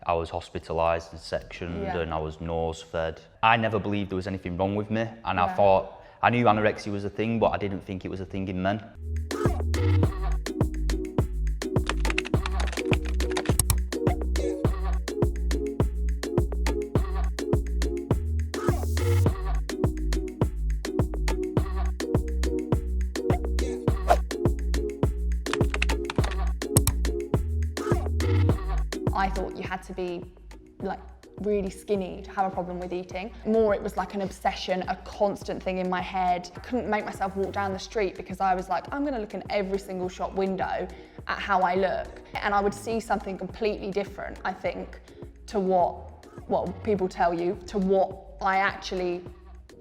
I was hospitalised and sectioned and I was nose-fed. I never believed there was anything wrong with me, and I knew anorexia was a thing, but I didn't think it was a thing in men. I thought you had to be like really skinny to have a problem with eating. More, it was like an obsession, a constant thing in my head. I couldn't make myself walk down the street because I was like, I'm gonna look in every single shop window at how I look. And I would see something completely different, I think, to what people tell you, to what I actually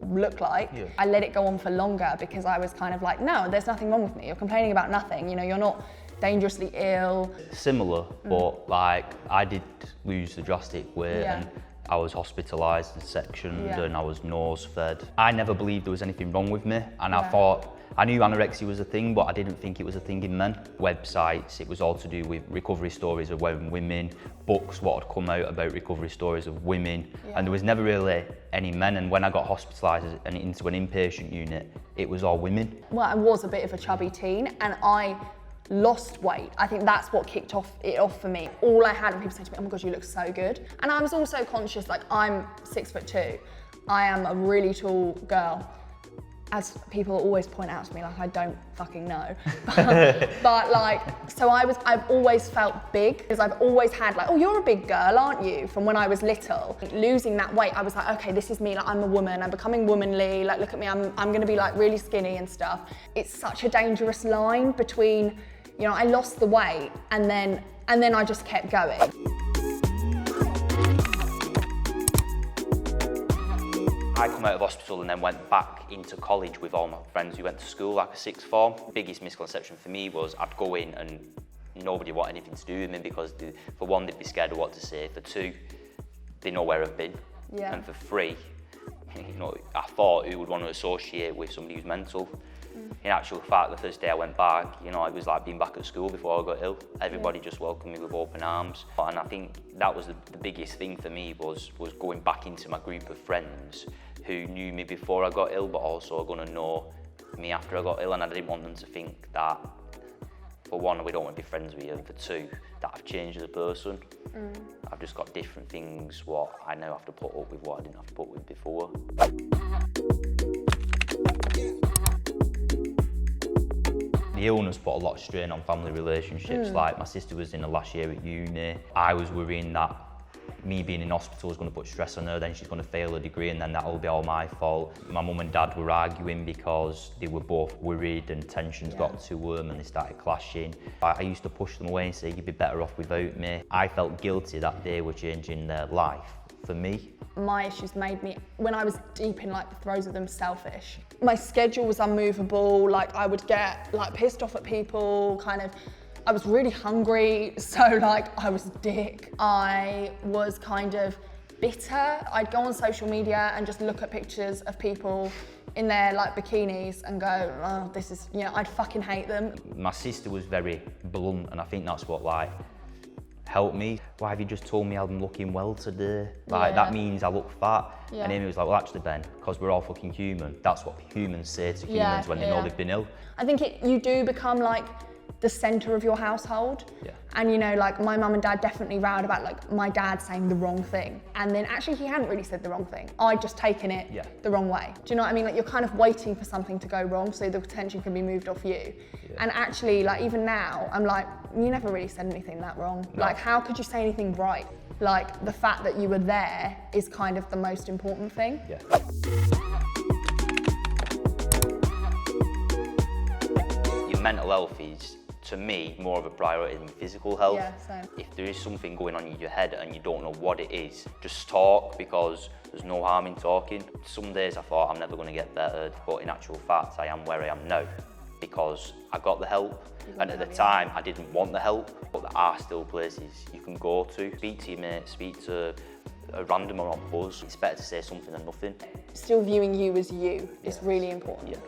look like. Yeah. I let it go on for longer because I was kind of like, no, there's nothing wrong with me. You're complaining about nothing. You know, you're not dangerously ill. Similar, but like I did lose the drastic weight and I was hospitalised and sectioned and I was nose-fed. I never believed there was anything wrong with me, and I knew anorexia was a thing, but I didn't think it was a thing in men. Websites, it was all to do with recovery stories of women, books what had come out about recovery stories of women, and there was never really any men. And when I got hospitalised and into an inpatient unit, it was all women. Well, I was a bit of a chubby teen, and I lost weight. I think that's what kicked it off for me. All I had when people say to me, oh my God, you look so good. And I was also conscious, like, I'm 6'2". I am a really tall girl. As people always point out to me, like, I don't fucking know. But like, so I've always felt big, because I've always had like, oh, you're a big girl, aren't you? From when I was little. Losing that weight, I was like, okay, this is me, like, I'm a woman, I'm becoming womanly, like, look at me, I'm gonna be like really skinny and stuff. It's such a dangerous line between, you know, I lost the weight and then I just kept going. I come out of hospital and then went back into college with all my friends who went to school, like a sixth form. The biggest misconception for me was I'd go in and nobody wanted anything to do with me because for one, they'd be scared of what to say. For two, they know where I've been. Yeah. And for three, you know, I thought who would want to associate with somebody who's mental. In actual fact, the first day I went back, you know, it was like being back at school before I got ill. Everybody just welcomed me with open arms. And I think that was the biggest thing for me was going back into my group of friends who knew me before I got ill, but also are going to know me after I got ill. And I didn't want them to think that, for one, we don't want to be friends with you, and for two, that I've changed as a person. I've just got different things what I now have to put up with what I didn't have to put with before. The illness put a lot of strain on family relationships. Like, my sister was in her last year at uni. I was worrying that me being in hospital was going to put stress on her, then she's going to fail her degree, and then that'll be all my fault. My mum and dad were arguing because they were both worried and tensions got to them and they started clashing. I used to push them away and say, you'd be better off without me. I felt guilty that they were changing their life for me. My issues made me, when I was deep in like the throes of them, selfish. My schedule was unmovable, like I would get like pissed off at people, I was really hungry, so like I was a dick. I was kind of bitter. I'd go on social media and just look at pictures of people in their like bikinis and go, oh, this is, you know, I'd fucking hate them. My sister was very blunt, and I think that's what like helped me. Why have you just told me I'm looking well today? Like that means I look fat. And Amy was like, well actually Ben, because we're all fucking human. That's what humans say to humans when they know they've been ill. I think you do become like the centre of your household. And you know, like my mum and dad definitely rowed about like my dad saying the wrong thing. And then actually he hadn't really said the wrong thing. I'd just taken it the wrong way. Do you know what I mean? Like you're kind of waiting for something to go wrong so the attention can be moved off you. And actually, like even now, I'm like, you never really said anything that wrong. No. Like how could you say anything right? Like the fact that you were there is kind of the most important thing. Your mental health is, to me, more of a priority than physical health. Same. If there is something going on in your head and you don't know what it is, just talk, because there's no harm in talking. Some days I thought I'm never going to get better, but in actual fact I am where I am now because I got the help. And at the time I didn't want the help, but there are still places you can go to. Speak to your mates, speak to a randomer on buzz. It's better to say something than nothing. Still viewing you as you is really important.